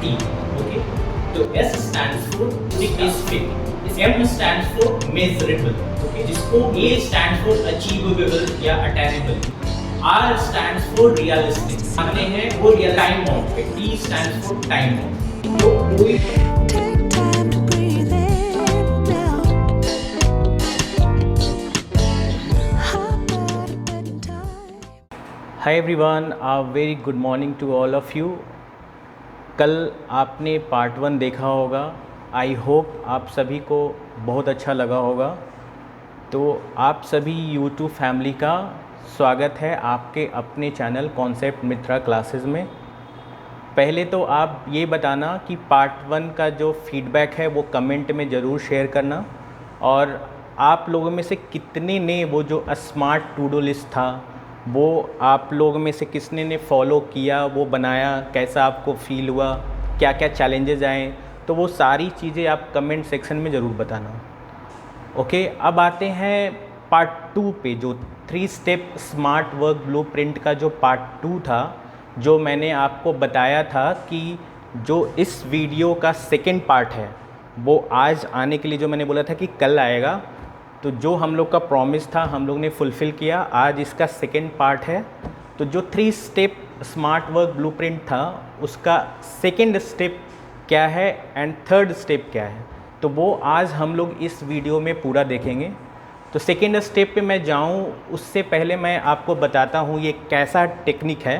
T. Okay. तो S stands for specific, M stands for measurable. Okay. जिसको A stands for achievable या attainable, R stands for realistic. आते हैं वो real time bound पे, T stands for time bound. तो कोई hi everyone, a very good morning to all of you. कल आपने पार्ट 1 देखा होगा। आई होप आप सभी को बहुत अच्छा लगा होगा। तो आप सभी यूट्यूब फैमिली का स्वागत है आपके अपने चैनल कॉन्सेप्ट मित्रा क्लासेस में। पहले तो आप ये बताना कि पार्ट 1 का जो फीडबैक है वो कमेंट में ज़रूर शेयर करना, और आप लोगों में से कितने ने वो जो स्मार्ट टू डू लिस्ट था वो आप लोगों में से किसने ने फॉलो किया, वो बनाया, कैसा आपको फ़ील हुआ, क्या क्या चैलेंजेस आए, तो वो सारी चीज़ें आप कमेंट सेक्शन में ज़रूर बताना। ओके, अब आते हैं पार्ट 2 पे, जो 3 स्टेप स्मार्ट वर्क ब्लूप्रिंट का जो पार्ट 2 था, जो मैंने आपको बताया था कि जो इस वीडियो का सेकेंड पार्ट है वो आज आने के लिए, जो मैंने बोला था कि कल आएगा, तो जो हम लोग का प्रॉमिस था हम लोग ने फुलफ़िल किया। आज इसका सेकेंड पार्ट है। तो जो 3 स्टेप स्मार्ट वर्क ब्लूप्रिंट था उसका सेकेंड स्टेप क्या है एंड थर्ड स्टेप क्या है, तो वो आज हम लोग इस वीडियो में पूरा देखेंगे। तो सेकेंड स्टेप पे मैं जाऊं उससे पहले मैं आपको बताता हूं ये कैसा टेक्निक है।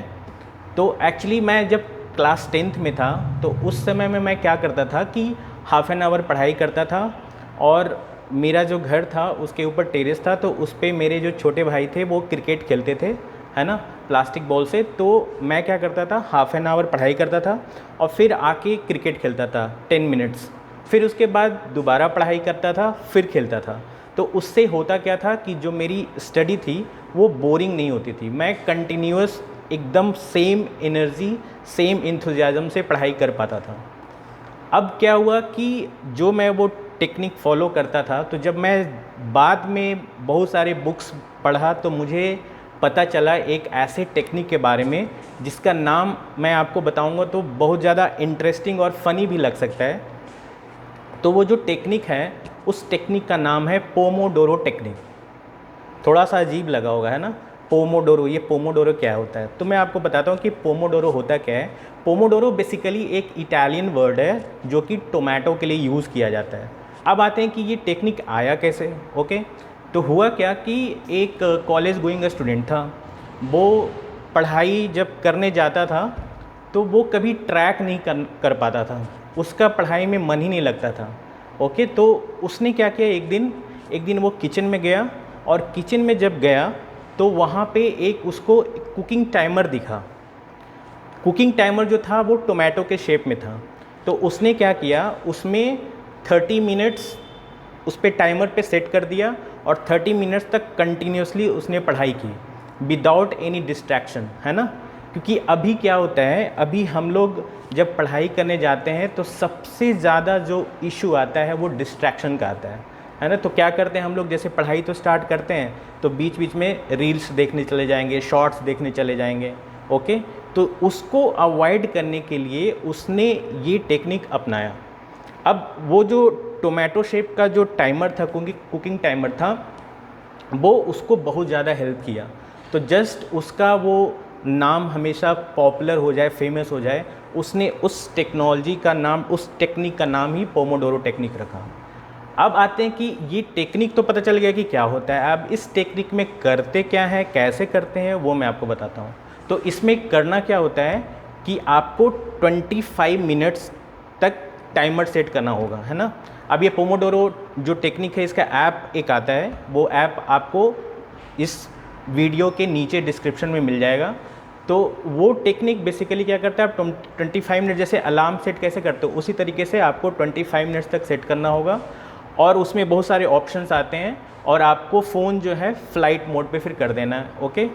तो एक्चुअली मैं जब क्लास 10th में था तो उस समय में मैं क्या करता था कि हाफ़ एन आवर पढ़ाई करता था, और मेरा जो घर था उसके ऊपर टेरेस था, तो उस पर मेरे जो छोटे भाई थे वो क्रिकेट खेलते थे, है ना, प्लास्टिक बॉल से। तो मैं क्या करता था, हाफ़ एन आवर पढ़ाई करता था और फिर आके क्रिकेट खेलता था 10 मिनट्स, फिर उसके बाद दोबारा पढ़ाई करता था, फिर खेलता था। तो उससे होता क्या था कि जो मेरी स्टडी थी वो बोरिंग नहीं होती थी, मैं कंटिन्यूअस एकदम सेम एनर्जी सेम इंथुजियाज़म से पढ़ाई कर पाता था। अब क्या हुआ कि जो मैं वो टेक्निक फॉलो करता था, तो जब मैं बाद में बहुत सारे बुक्स पढ़ा तो मुझे पता चला एक ऐसे टेक्निक के बारे में जिसका नाम मैं आपको बताऊंगा तो बहुत ज़्यादा इंटरेस्टिंग और फ़नी भी लग सकता है। तो वो जो टेक्निक है उस टेक्निक का नाम है पोमोडोरो टेक्निक। थोड़ा सा अजीब लगा होगा, है ना, पोमोडोरो, ये पोमोडोरो क्या होता है? तो मैं आपको बताता हूँ कि पोमोडोरो होता क्या है। पोमोडोरो बेसिकली एक इटालियन वर्ड है जो कि टोमेटो के लिए यूज़ किया जाता है। अब आते हैं कि ये टेक्निक आया कैसे। ओके, तो हुआ क्या कि एक कॉलेज गोइंग स्टूडेंट था, वो पढ़ाई जब करने जाता था तो वो कभी ट्रैक नहीं कर पाता था, उसका पढ़ाई में मन ही नहीं लगता था। ओके, तो उसने क्या किया, एक दिन वो किचन में गया, और किचन में जब गया तो वहाँ पे एक उसको कुकिंग टाइमर दिखा। कुकिंग टाइमर जो था वो टोमेटो के शेप में था। तो उसने क्या किया, उसमें 30 मिनट्स उस पर टाइमर पे सेट कर दिया, और 30 मिनट्स तक कंटिन्यूसली उसने पढ़ाई की विदाउट एनी डिस्ट्रैक्शन, है ना। क्योंकि अभी क्या होता है, अभी हम लोग जब पढ़ाई करने जाते हैं तो सबसे ज़्यादा जो इशू आता है वो डिस्ट्रैक्शन का आता है ना। तो क्या करते हैं हम लोग, जैसे पढ़ाई तो स्टार्ट करते हैं तो बीच बीच में रील्स देखने चले जाएंगे, शॉर्ट्स देखने चले जाएंगे। ओके, तो उसको अवॉइड करने के लिए उसने ये टेक्निक अपनाया। अब वो जो टोमेटो शेप का जो टाइमर था, कुकिंग टाइमर था, वो उसको बहुत ज़्यादा हेल्प किया। तो जस्ट उसका वो नाम हमेशा पॉपुलर हो जाए, फेमस हो जाए, उसने उस टेक्नोलॉजी का नाम, उस टेक्निक का नाम ही पोमोडोरो टेक्निक रखा। अब आते हैं कि ये टेक्निक तो पता चल गया कि क्या होता है। अब इस टेक्निक में करते क्या है, कैसे करते हैं, वो मैं आपको बताता हूँ। तो इसमें करना क्या होता है कि आपको 25 मिनट्स तक टाइमर सेट करना होगा, है ना। अब ये पोमोडोरो जो टेक्निक है इसका ऐप एक आता है, वो ऐप आपको इस वीडियो के नीचे डिस्क्रिप्शन में मिल जाएगा। तो वो टेक्निक बेसिकली क्या करता है, आप 25 मिनट जैसे अलार्म सेट कैसे करते हो उसी तरीके से आपको 25 मिनट्स तक सेट करना होगा, और उसमें बहुत सारे ऑप्शंस आते हैं, और आपको फ़ोन जो है फ़्लाइट मोड पे फिर कर देना है। ओके,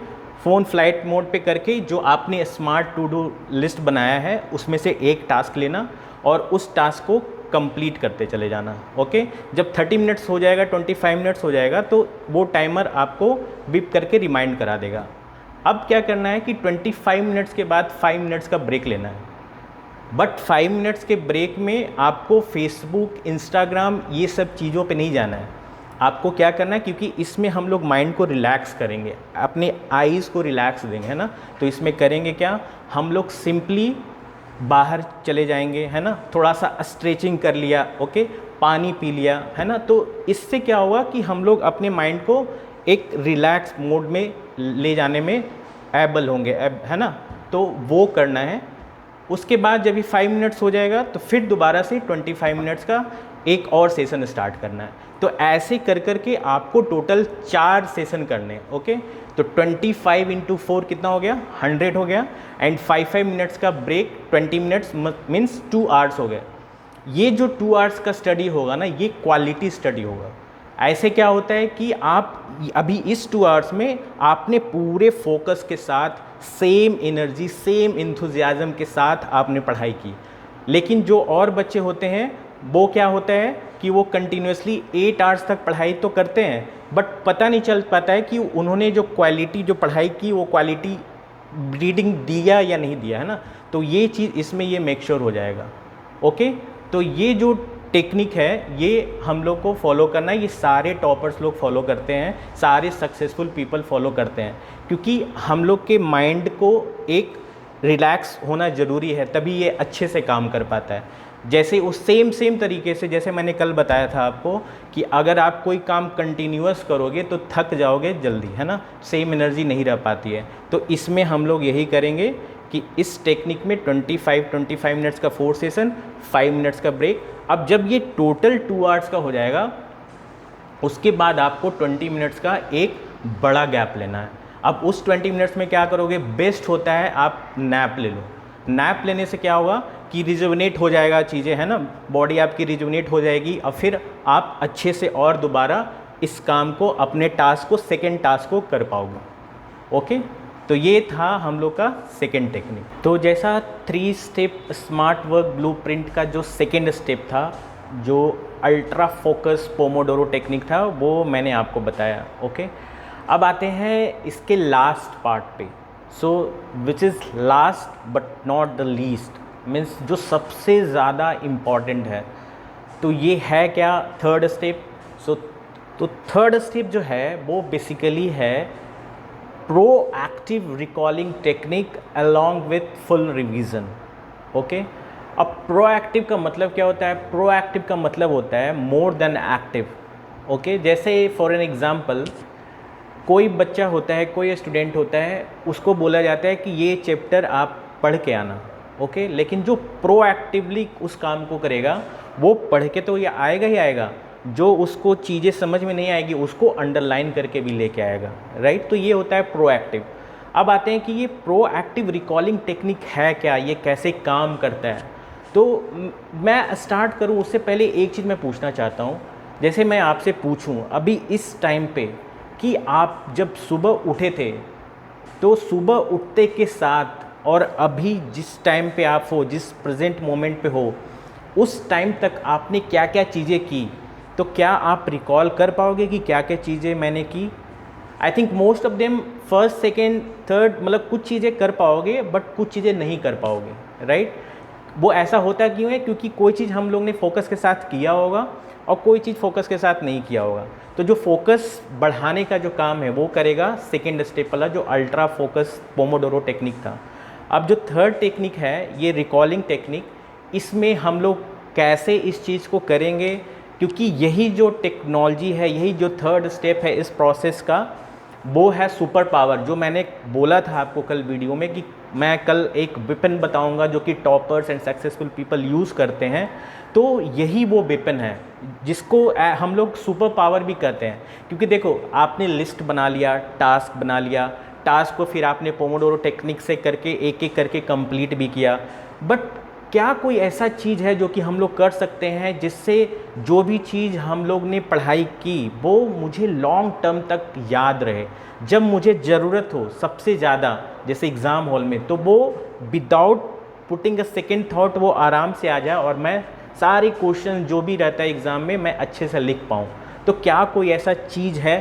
फ़ोन फ्लाइट मोड पे करके जो आपने स्मार्ट टू डू लिस्ट बनाया है उसमें से एक टास्क लेना और उस टास्क को कंप्लीट करते चले जाना। ओके, जब 30 मिनट्स हो जाएगा, 25 मिनट्स हो जाएगा, तो वो टाइमर आपको बिप करके रिमाइंड करा देगा। अब क्या करना है कि 25 मिनट्स के बाद 5 मिनट्स का ब्रेक लेना है। बट 5 मिनट्स के ब्रेक में आपको फेसबुक, इंस्टाग्राम ये सब चीज़ों पे नहीं जाना है। आपको क्या करना है, क्योंकि इसमें हम लोग माइंड को रिलैक्स करेंगे, अपने आईज़ को रिलैक्स देंगे, है ना। तो इसमें करेंगे क्या, हम लोग सिंपली बाहर चले जाएंगे, है ना, थोड़ा सा स्ट्रेचिंग कर लिया, ओके, पानी पी लिया, है ना। तो इससे क्या होगा कि हम लोग अपने माइंड को एक रिलैक्स मोड में ले जाने में एबल होंगे, है ना। तो वो करना है। उसके बाद जब ये 5 मिनट्स हो जाएगा तो फिर दोबारा से 25 मिनट्स का एक और सेशन स्टार्ट करना है। तो ऐसे कर कर के आपको टोटल 4 सेशन करने हैं, ओके। तो 25 इंटू 4 कितना हो गया, 100 हो गया। एंड 5 मिनट्स का ब्रेक, 20 मिनट्स मीन्स 2 आवर्स हो गए। ये जो 2 आवर्स का स्टडी होगा ना, ये क्वालिटी स्टडी होगा। ऐसे क्या होता है कि आप अभी इस 2 आवर्स में आपने पूरे फोकस के साथ, सेम एनर्जी, सेम इंथुजियाज़म के साथ आपने पढ़ाई की। लेकिन जो और बच्चे होते हैं वो क्या होता है कि वो कंटिन्यूसली 8 आवर्स तक पढ़ाई तो करते हैं, बट पता नहीं चल पाता है कि उन्होंने जो क्वालिटी जो पढ़ाई की वो क्वालिटी रीडिंग दिया या नहीं दिया, है ना। तो ये चीज़ इसमें ये मेक श्योर हो जाएगा, ओके। तो ये जो टेक्निक है ये हम लोग को फॉलो करना है। ये सारे टॉपर्स लोग फॉलो करते हैं, सारे सक्सेसफुल पीपल फॉलो करते हैं, क्योंकि हम लोग के माइंड को एक रिलैक्स होना ज़रूरी है, तभी ये अच्छे से काम कर पाता है। जैसे उस सेम तरीके से जैसे मैंने कल बताया था आपको कि अगर आप कोई काम कंटिन्यूअस करोगे तो थक जाओगे जल्दी, है ना, सेम एनर्जी नहीं रह पाती है। तो इसमें हम लोग यही करेंगे कि इस टेक्निक में 25 मिनट्स का 4 सेशन, 5 मिनट्स का ब्रेक। अब जब ये टोटल 2 आवर्स का हो जाएगा, उसके बाद आपको 20 मिनट्स का एक बड़ा गैप लेना है। अब उस 20 मिनट्स में क्या करोगे, बेस्ट होता है आप नैप ले लो। नैप लेने से क्या होगा कि रिजुवनेट हो जाएगा चीज़ें, है ना, बॉडी आपकी रिजुवनेट हो जाएगी और फिर आप अच्छे से और दोबारा इस काम को, अपने टास्क को, सेकेंड टास्क को कर पाओगे, ओके। तो ये था हम लोग का सेकेंड टेक्निक। तो जैसा 3 स्टेप स्मार्ट वर्क ब्लूप्रिंट का जो सेकेंड स्टेप था, जो अल्ट्रा फोकस पोमोडोरो टेक्निक था, वो मैंने आपको बताया, ओके। अब आते हैं इसके लास्ट पार्ट पे। So which is last but not the least, means जो सबसे ज़्यादा इम्पॉर्टेंट है। तो ये है क्या, थर्ड स्टेप। तो थर्ड स्टेप जो है वो बेसिकली है proactive recalling technique along with full revision, okay. अब प्रोएक्टिव का मतलब क्या होता है, प्रोएक्टिव का मतलब होता है मोर देन एक्टिव, ओके। जैसे फॉर एन एग्जांपल, कोई बच्चा होता है, कोई स्टूडेंट होता है, उसको बोला जाता है कि ये चैप्टर आप पढ़ के आना, ओके। लेकिन जो प्रोएक्टिवली उस काम को करेगा वो पढ़ के तो ये आएगा ही आएगा, जो उसको चीज़ें समझ में नहीं आएगी उसको अंडरलाइन करके भी लेके आएगा, राइट। तो ये होता है प्रोएक्टिव। अब आते हैं कि ये प्रोएक्टिव रिकॉलिंग टेक्निक है क्या, ये कैसे काम करता है। तो मैं स्टार्ट करूँ उससे पहले एक चीज़ मैं पूछना चाहता हूँ। जैसे मैं आपसे पूछूँ अभी इस टाइम पे कि आप जब सुबह उठे थे, तो सुबह उठते के साथ और अभी जिस टाइम पे आप हो, जिस प्रेजेंट मोमेंट पे हो, उस टाइम तक आपने क्या क्या चीज़ें की, तो क्या आप रिकॉल कर पाओगे कि क्या क्या चीज़ें मैंने की। I think most of them first, second, third, मतलब कुछ चीज़ें कर पाओगे बट कुछ चीज़ें नहीं कर पाओगे, राइट। वो ऐसा होता क्यों है, क्योंकि कोई चीज़ हम लोग ने फोकस के साथ किया होगा और कोई चीज़ फोकस के साथ नहीं किया होगा। तो जो फोकस बढ़ाने का जो काम है वो करेगा सेकेंड स्टेप वाला, जो अल्ट्रा फोकस पोमोडोरो टेक्निक था। अब जो थर्ड टेक्निक है, ये रिकॉलिंग टेक्निक, इसमें हम लोग कैसे इस चीज़ को करेंगे, क्योंकि यही जो टेक्नोलॉजी है, यही जो थर्ड स्टेप है इस प्रोसेस का, वो है सुपर पावर। जो मैंने बोला था आपको कल वीडियो में कि मैं कल एक वेपन बताऊंगा जो कि toppers and successful people use करते हैं। तो यही वो वेपन है जिसको हम लोग सुपर पावर भी कहते हैं। क्योंकि देखो, आपने लिस्ट बना लिया, टास्क बना लिया, टास्क को फिर आपने पोमोडोरो टेक्निक से करके एक एक करके कंप्लीट भी किया, बट क्या कोई ऐसा चीज़ है जो कि हम लोग कर सकते हैं जिससे जो भी चीज़ हम लोग ने पढ़ाई की वो मुझे लॉन्ग टर्म तक याद रहे, जब मुझे ज़रूरत हो सबसे ज़्यादा, जैसे एग्ज़ाम हॉल में, तो वो without putting a second thought वो आराम से आ जाए और मैं सारे क्वेश्चन जो भी रहता है एग्ज़ाम में मैं अच्छे से लिख पाऊँ। तो क्या कोई ऐसा चीज़ है?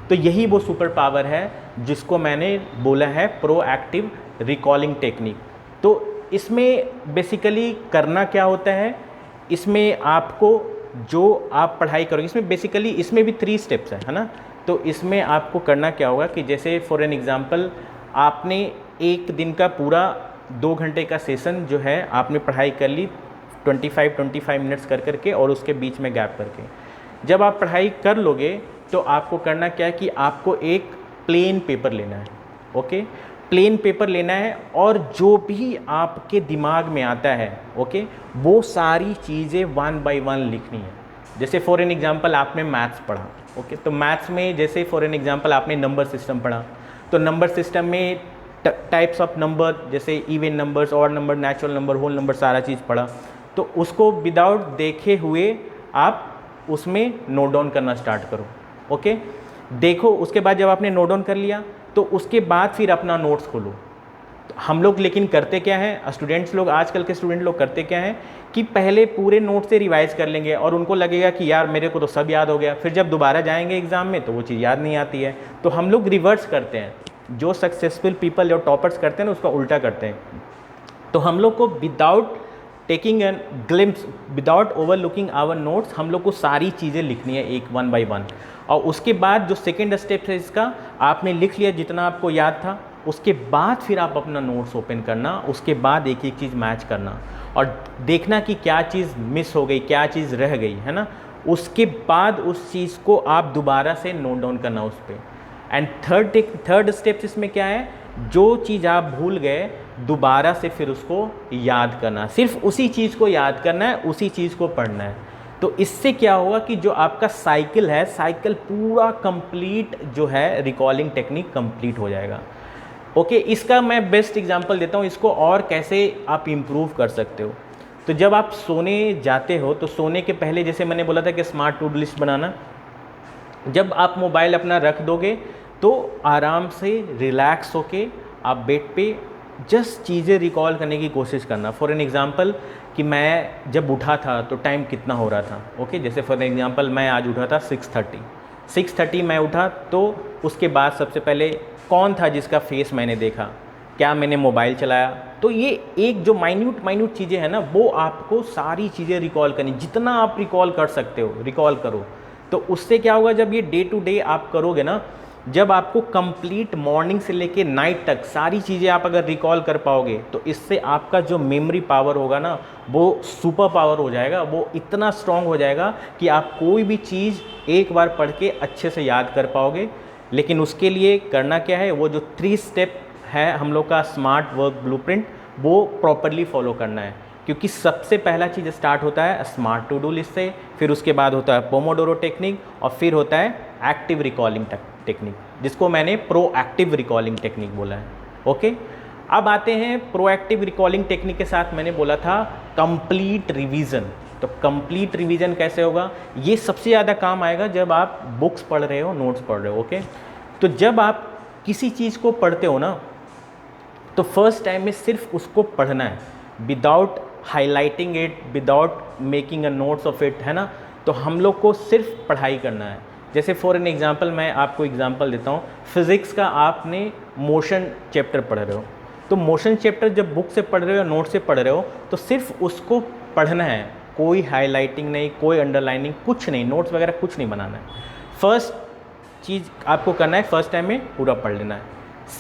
तो यही वो सुपर पावर है जिसको मैंने बोला है प्रोएक्टिव रिकॉलिंग टेक्निक। तो इसमें बेसिकली करना क्या होता है, इसमें आपको जो आप पढ़ाई करोगे, इसमें बेसिकली इसमें भी 3 स्टेप्स है ना। तो इसमें आपको करना क्या होगा कि जैसे फॉर एन एग्ज़ाम्पल आपने एक दिन का पूरा 2 घंटे का सेशन जो है आपने पढ़ाई कर ली 25 मिनट्स कर करके, और उसके बीच में गैप करके। जब आप पढ़ाई कर लोगे तो आपको करना क्या है कि आपको एक प्लेन पेपर लेना है, ओके, प्लेन पेपर लेना है, और जो भी आपके दिमाग में आता है, ओके, वो सारी चीज़ें 1 बाय 1 लिखनी है। जैसे फॉर एन एग्ज़ाम्पल आपने मैथ्स पढ़ा, ओके, तो मैथ्स में जैसे फॉर एन एग्ज़ाम्पल आपने नंबर सिस्टम पढ़ा, तो नंबर सिस्टम में टाइप्स ऑफ नंबर जैसे even numbers, odd number, natural number, whole number, सारा चीज़ पढ़ा। तो उसको विदाउट देखे हुए आप उसमें नोट डाउन करना स्टार्ट करो, ओके। देखो, उसके बाद जब आपने नोट डाउन कर लिया तो उसके बाद फिर अपना नोट्स खोलो। हम लोग लेकिन करते क्या है, स्टूडेंट्स लोग, आजकल के स्टूडेंट लोग करते क्या हैं कि पहले पूरे नोट से रिवाइज कर लेंगे और उनको लगेगा कि यार मेरे को तो सब याद हो गया, फिर जब दोबारा जाएंगे एग्ज़ाम में तो वो चीज़ याद नहीं आती है। तो हम लोग रिवर्स करते हैं, जो सक्सेसफुल पीपल जो टॉपर्स करते हैं ना उसका उल्टा करते हैं। तो हम लोग को without taking an glimpse, without overlooking our notes, हम लोग को सारी चीज़ें लिखनी है एक 1 बाय 1। और उसके बाद जो सेकेंड स्टेप है इसका, आपने लिख लिया जितना आपको याद था, उसके बाद फिर आप अपना नोट्स ओपन करना, उसके बाद एक एक चीज़ मैच करना और देखना कि क्या चीज़ मिस हो गई, क्या चीज़ रह गई, है ना। उसके बाद उस चीज़ को आप दोबारा से नोट डाउन करना उस पर। एंड थर्ड स्टेप इसमें क्या है, जो चीज़ आप भूल गए दोबारा से फिर उसको याद करना, सिर्फ उसी चीज़ को याद करना है, उसी चीज़ को पढ़ना है। तो इससे क्या होगा कि जो आपका साइकिल है, साइकिल पूरा कंप्लीट जो है रिकॉलिंग टेक्निक कंप्लीट हो जाएगा, ओके। इसका मैं बेस्ट एग्जांपल देता हूँ, इसको और कैसे आप इम्प्रूव कर सकते हो। तो जब आप सोने जाते हो तो सोने के पहले जैसे मैंने बोला था कि स्मार्ट टू डू लिस्ट बनाना, जब आप मोबाइल अपना रख दोगे तो आराम से रिलैक्स होके आप बेड पे जस्ट चीज़ें रिकॉल करने की कोशिश करना। फॉर एन एग्ज़ाम्पल कि मैं जब उठा था तो टाइम कितना हो रहा था, ओके। जैसे फॉर एन एग्ज़ाम्पल मैं आज उठा था 6:30 मैं उठा, तो उसके बाद सबसे पहले कौन था जिसका फेस मैंने देखा, क्या मैंने मोबाइल चलाया। तो ये एक जो माइन्यूट चीज़ें हैं ना, वो आपको सारी चीज़ें रिकॉल करनी, जितना आप रिकॉल कर सकते हो रिकॉल करो। तो उससे क्या होगा, जब ये डे टू डे आप करोगे ना, जब आपको कंप्लीट मॉर्निंग से लेके नाइट तक सारी चीज़ें आप अगर रिकॉल कर पाओगे तो इससे आपका जो मेमोरी पावर होगा ना वो सुपर पावर हो जाएगा, वो इतना स्ट्रॉन्ग हो जाएगा कि आप कोई भी चीज़ एक बार पढ़ के अच्छे से याद कर पाओगे। लेकिन उसके लिए करना क्या है, वो जो 3 स्टेप है हम लोग का स्मार्ट वर्क ब्लूप्रिंट, वो प्रॉपरली फॉलो करना है। क्योंकि सबसे पहला चीज़ स्टार्ट होता है स्मार्ट टू डू लिस्ट से, फिर उसके बाद होता है पोमोडोरो टेक्निक, और फिर होता है एक्टिव रिकॉलिंग टेक्निक, जिसको मैंने प्रोएक्टिव रिकॉलिंग टेक्निक बोला है, ओके। अब आते हैं प्रोएक्टिव रिकॉलिंग टेक्निक के साथ मैंने बोला था कंप्लीट रिवीजन। तो कंप्लीट रिवीजन कैसे होगा, ये सबसे ज़्यादा काम आएगा जब आप बुक्स पढ़ रहे हो, नोट्स पढ़ रहे हो, ओके। तो जब आप किसी चीज़ को पढ़ते हो ना, तो फर्स्ट टाइम में सिर्फ उसको पढ़ना है, without highlighting it, without making a notes of it, है ना। तो हम लोग को सिर्फ पढ़ाई करना है। जैसे फॉर एन एग्जांपल मैं आपको एग्जांपल देता हूँ, फिज़िक्स का आपने मोशन चैप्टर पढ़ रहे हो, तो मोशन चैप्टर जब बुक से पढ़ रहे हो, नोट से पढ़ रहे हो, तो सिर्फ उसको पढ़ना है, कोई हाईलाइटिंग नहीं, कोई अंडरलाइनिंग, कुछ नहीं, नोट्स वगैरह कुछ नहीं बनाना है। फर्स्ट चीज़ आपको करना है, फर्स्ट टाइम में पूरा पढ़ लेना है।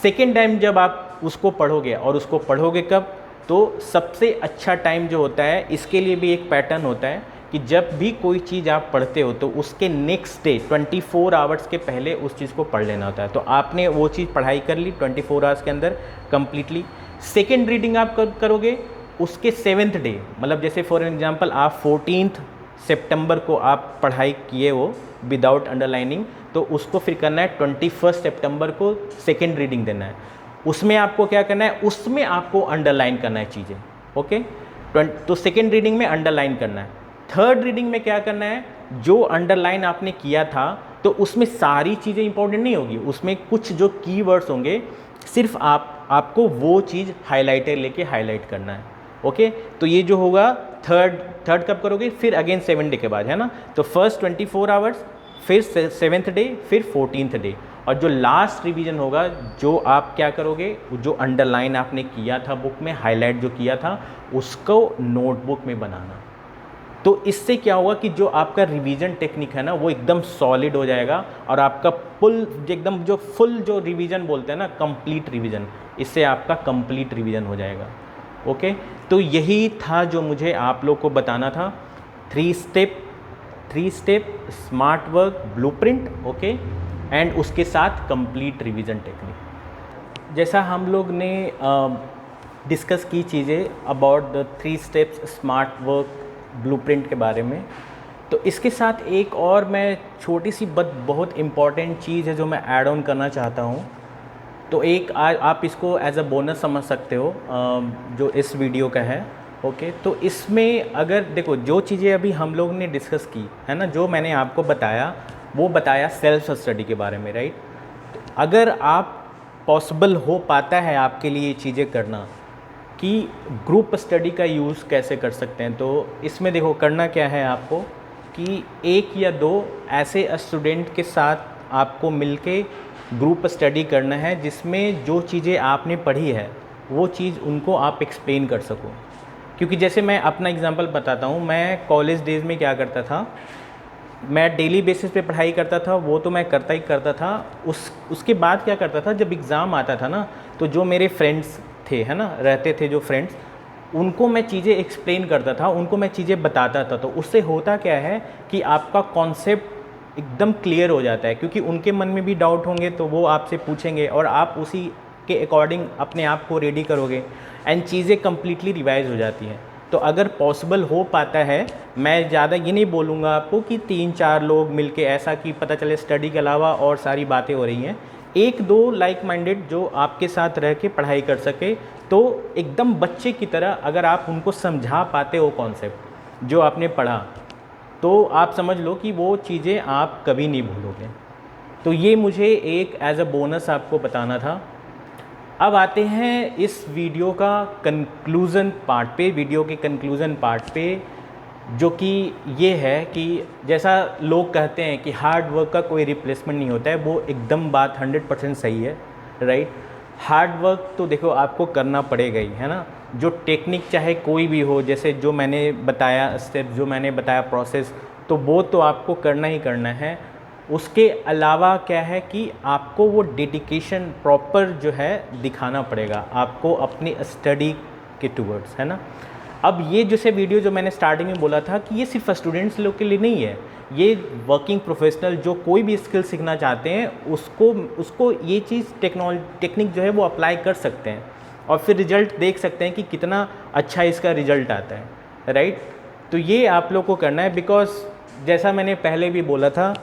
सेकेंड टाइम जब आप उसको पढ़ोगे, और उसको पढ़ोगे कब, तो सबसे अच्छा टाइम जो होता है, इसके लिए भी एक पैटर्न होता है कि जब भी कोई चीज़ आप पढ़ते हो तो उसके नेक्स्ट डे 24 आवर्स के पहले उस चीज़ को पढ़ लेना होता है। तो आपने वो चीज़ पढ़ाई कर ली 24 आवर्स के अंदर कम्प्लीटली। सेकेंड रीडिंग आप करोगे उसके 7th डे, मतलब जैसे फॉर एग्जांपल आप 14 सितंबर को आप पढ़ाई किए हो विदाउट अंडरलाइनिंग, तो उसको फिर करना है 21 सितंबर को सेकेंड रीडिंग देना है। उसमें आपको क्या करना है, उसमें आपको अंडरलाइन करना है चीज़ें, ओके। तो सेकेंड रीडिंग में अंडरलाइन करना है। थर्ड रीडिंग में क्या करना है, जो अंडरलाइन आपने किया था तो उसमें सारी चीज़ें इंपॉर्टेंट नहीं होगी, उसमें कुछ जो कीवर्ड्स होंगे सिर्फ आपको वो चीज़ हाईलाइटर लेके हाईलाइट करना है, ओके। तो ये जो होगा थर्ड कब करोगे, फिर अगेन 7 डे के बाद, है ना। तो फर्स्ट 24 आवर्स, फिर 7th डे, फिर 14th डे, और जो लास्ट रिवीजन होगा, जो आप क्या करोगे, जो अंडरलाइन आपने किया था बुक में, हाईलाइट जो किया था, उसको नोटबुक में बनाना। तो इससे क्या होगा कि जो आपका रिवीजन टेक्निक है ना, वो एकदम सॉलिड हो जाएगा और आपका फुल जो रिवीजन बोलते हैं ना, कंप्लीट रिवीजन, इससे आपका कंप्लीट रिवीजन हो जाएगा। ओके, तो यही था जो मुझे आप लोग को बताना था। 3 step smart work blueprint, okay, and उसके साथ कंप्लीट रिवीजन टेक्निक। जैसा हम लोग ने डिस्कस की चीज़ें about the 3 steps smart work blueprint के बारे में, तो इसके साथ एक और मैं छोटी सी बहुत इम्पॉर्टेंट चीज़ है जो मैं ऐड ऑन करना चाहता हूँ। तो एक आप इसको एज अ बोनस समझ सकते हो जो इस वीडियो का है। ओके, तो इसमें अगर देखो, जो चीज़ें अभी हम लोग ने डिस्कस की है ना, जो मैंने आपको बताया, वो बताया सेल्फ स्टडी के बारे में, राइट। तो अगर आप पॉसिबल हो पाता है आपके लिए ये चीज़ें करना कि ग्रुप स्टडी का यूज़ कैसे कर सकते हैं, तो इसमें देखो करना क्या है आपको कि 1 या 2 ऐसे स्टूडेंट के साथ आपको मिलके ग्रुप स्टडी करना है, जिसमें जो चीज़ें आपने पढ़ी है वो चीज़ उनको आप एक्सप्लेन कर सको। क्योंकि जैसे मैं अपना एग्जांपल बताता हूँ, मैं कॉलेज डेज़ में क्या करता था, मैं डेली बेसिस पे पढ़ाई करता था, वो तो मैं करता ही करता था। उसके बाद क्या करता था, जब एग्ज़ाम आता था ना, तो जो मेरे फ्रेंड्स थे, है ना, रहते थे जो फ्रेंड्स, उनको मैं चीज़ें एक्सप्लेन करता था, उनको मैं चीज़ें बताता था। तो उससे होता क्या है कि आपका कॉन्सेप्ट एकदम क्लियर हो जाता है, क्योंकि उनके मन में भी डाउट होंगे तो वो आपसे पूछेंगे और आप उसी के अकॉर्डिंग अपने आप को रेडी करोगे एंड चीज़ें कम्प्लीटली रिवाइज हो जाती हैं। तो अगर पॉसिबल हो पाता है, मैं ज़्यादा ये नहीं बोलूँगा आपको कि 3-4 लोग मिलके ऐसा कि पता चले स्टडी के अलावा और सारी बातें हो रही हैं, 1-2 लाइक माइंडेड जो आपके साथ रह के पढ़ाई कर सके, तो एकदम बच्चे की तरह अगर आप उनको समझा पाते हो कॉन्सेप्ट जो आपने पढ़ा, तो आप समझ लो कि वो चीज़ें आप कभी नहीं भूलोगे। तो ये मुझे एक एज अ बोनस आपको बताना था। अब आते हैं इस वीडियो का कंक्लूज़न पार्ट पे, वीडियो के कंक्लूज़न पार्ट पे, जो कि ये है कि जैसा लोग कहते हैं कि हार्ड वर्क का कोई रिप्लेसमेंट नहीं होता है, वो एकदम बात 100% सही है, राइट। हार्ड वर्क तो देखो आपको करना पड़ेगा ही, है ना। जो टेक्निक चाहे कोई भी हो, जैसे जो मैंने बताया स्टेप, जो मैंने बताया प्रोसेस, तो वो तो आपको करना ही करना है। उसके अलावा क्या है कि आपको वो डेडिकेशन प्रॉपर जो है दिखाना पड़ेगा आपको अपनी स्टडी के टूवर्ड्स, है ना। अब ये जैसे वीडियो जो मैंने स्टार्टिंग में बोला था कि ये सिर्फ स्टूडेंट्स लोग के लिए नहीं है, ये वर्किंग प्रोफेशनल जो कोई भी स्किल सीखना चाहते हैं उसको ये चीज़ टेक्निक जो है वो अप्लाई कर सकते हैं और फिर रिजल्ट देख सकते हैं कि कितना अच्छा इसका रिजल्ट आता है, राइट। तो ये आप लोग को करना है, बिकॉज जैसा मैंने पहले भी बोला था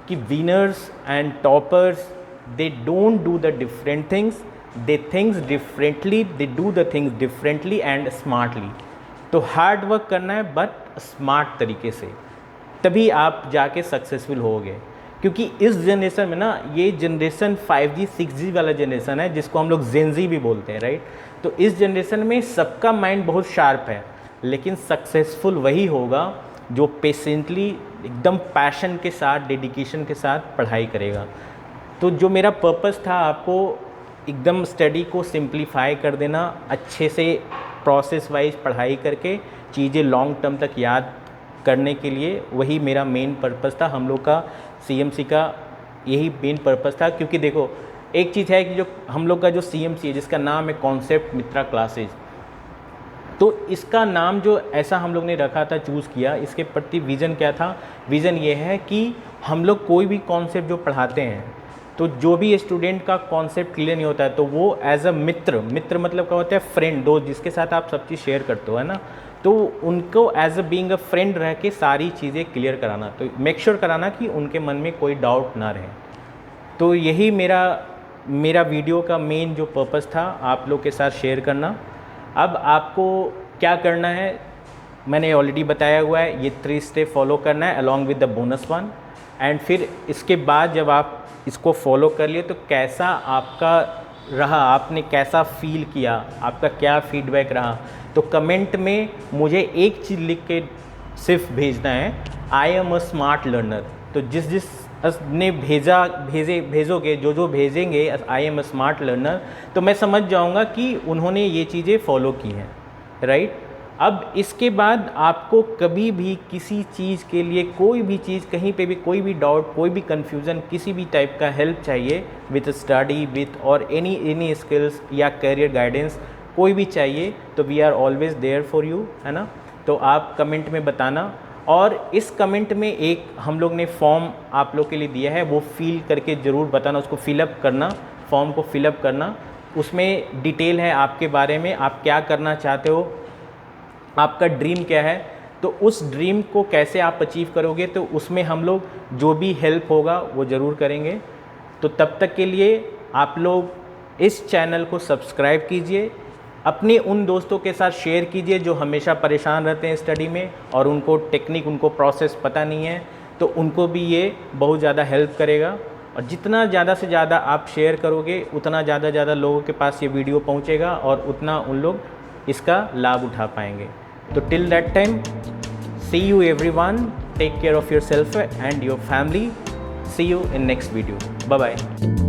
कि winners and toppers they don't do the different things, they things differently, they do the things differently and smartly. तो हार्ड वर्क करना है बट स्मार्ट तरीके से, तभी आप जाके सक्सेसफुल होगे। क्योंकि इस जनरेशन में ना, ये जनरेशन 5G 6G वाला जनरेशन है, जिसको हम लोग जेनजी भी बोलते हैं, राइट। तो इस जनरेशन में सबका माइंड बहुत शार्प है, लेकिन सक्सेसफुल वही होगा जो पेशेंटली एकदम पैशन के साथ, डेडिकेशन के साथ पढ़ाई करेगा। तो जो मेरा पर्पस था आपको एकदम स्टडी को सिंप्लीफाई कर देना, अच्छे से प्रोसेस वाइज पढ़ाई करके चीज़ें लॉन्ग टर्म तक याद करने के लिए, वही मेरा मेन पर्पस था। हम लोग का CMC का यही मेन पर्पस था। क्योंकि देखो एक चीज़ है कि जो हम लोग का जो CMC है, जिसका नाम है कॉन्सेप्ट मित्रा क्लासेज, तो इसका नाम जो ऐसा हम लोग ने रखा था, चूज़ किया, इसके प्रति विज़न क्या था? विज़न ये है कि हम लोग कोई भी कॉन्सेप्ट जो पढ़ाते हैं, तो जो भी स्टूडेंट का कॉन्सेप्ट क्लियर नहीं होता है, तो वो एज अ मित्र मतलब क्या होता है? फ्रेंड, दोस्त, जिसके साथ आप सब चीज़ शेयर करते हो, है ना। तो उनको as a being a friend रह के सारी चीज़ें क्लियर कराना, तो मेक श्योर कराना कि उनके मन में कोई डाउट ना रहे। तो यही मेरा वीडियो का मेन जो पर्पस था, आप लोग के साथ शेयर करना। अब आपको क्या करना है मैंने ऑलरेडी बताया हुआ है, ये 3 स्टेप फॉलो करना है along with the bonus one. And फिर इसके बाद जब आप इसको फॉलो कर लिए, तो कैसा आपका रहा, आपने कैसा फील किया, आपका क्या फीडबैक रहा, तो कमेंट में मुझे एक चीज़ लिख के सिर्फ भेजना है, I am a smart learner. तो जिस ने भेजोगे, जो भेजेंगे I am a smart learner, तो मैं समझ जाऊंगा कि उन्होंने ये चीज़ें फॉलो की हैं, राइट। अब इसके बाद आपको कभी भी किसी चीज़ के लिए, कोई भी चीज़, कहीं पे भी कोई भी डाउट, कोई भी कन्फ्यूज़न, किसी भी टाइप का हेल्प चाहिए विथ स्टडी, विथ और एनी स्किल्स या करियर गाइडेंस, कोई भी चाहिए, तो we are always there for you, है ना। तो आप कमेंट में बताना, और इस कमेंट में एक हम लोग ने फॉर्म आप लोग के लिए दिया है, वो फिल करके ज़रूर बताना, उसको फिलअप करना, फॉर्म को फिलअप करना। उसमें डिटेल है आपके बारे में, आप क्या करना चाहते हो, आपका ड्रीम क्या है, तो उस ड्रीम को कैसे आप अचीव करोगे, तो उसमें हम लोग जो भी हेल्प होगा वो ज़रूर करेंगे। तो तब तक के लिए आप लोग इस चैनल को सब्सक्राइब कीजिए, अपने उन दोस्तों के साथ शेयर कीजिए जो हमेशा परेशान रहते हैं स्टडी में और उनको टेक्निक, उनको प्रोसेस पता नहीं है, तो उनको भी ये बहुत ज़्यादा हेल्प करेगा। और जितना ज़्यादा से ज़्यादा आप शेयर करोगे, उतना ज़्यादा लोगों के पास ये वीडियो पहुँचेगा और उतना उन लोग इसका लाभ उठा पाएंगे। तो till that time, see you everyone, take care of yourself and your family. See you in next video. Bye bye.